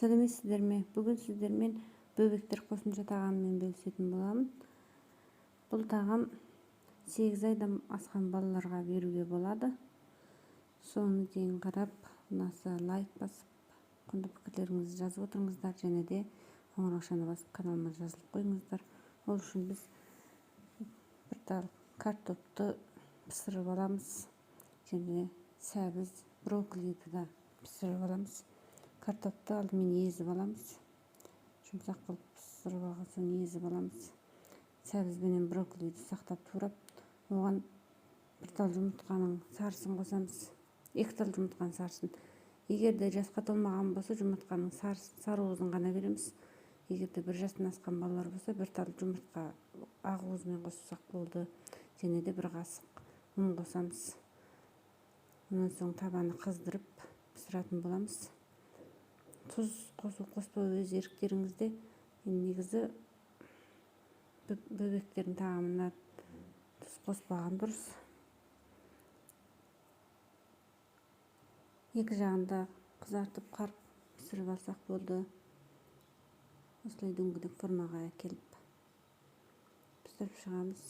Сәлеметсіздер ме? Бүгін сіздермен бөбектер қосымша тағамымен бөлісетін боламын. Бұл тағам 8 айдан асқан балаларға беруге болады. Соны дейін қарап, ұнаса лайк басып, құнды пікірлеріңізді жазып отырыңыздар, және де қоңыраушаны басып каналыма жазылып қойыңыздар. Ол үшін біз бір тал картопты пісіріп аламыз, және сәбіз, брокколиді да пісіріп аламыз. Картопты алдымен езіп аламыз. Жұмсақ қылып пісіріп алған соң езіп аламыз. Сәбіз бенен брокколиді сақтап турап, оған бір тал жұмыртқаның сарысын қосамыз. 2 тал жұмыртқаның сарысын. Егер де жасқа толмаған болса, жұмыртқаның сары уызын ғана береміз. Егер де 1 жастан асқан балалар болса, 1 тал жұмыртқа ақ уызымен қоссақ болды. Және де 1 қасық ұн қосамыз. Онан соң табаны қыздырып пісіретін боламыз. Тұз қосу қоспау өз еріктеріңізде. Негізі бөбектердің тағамына тұз қоспаған дұрыс. Екі жағында қызартып қарып пісіріп алсақ болды. Осылай дөңгелек формаға әкеліп пісіріп шығамыз.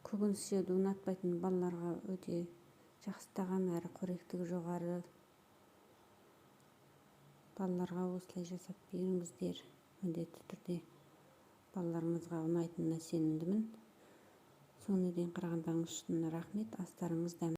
Көкөніс жеуді ұнатпайтын балаларға өте жақсы тағам, әрі қоректігі жоғары. Балаларға осылай жасап беріңіздер. Міндетті түрде балаларыңызға ұнайтынына сенімдімін. Соны дейін қарағандарыңыз үшін рахмет. Астарыңыз дәмді.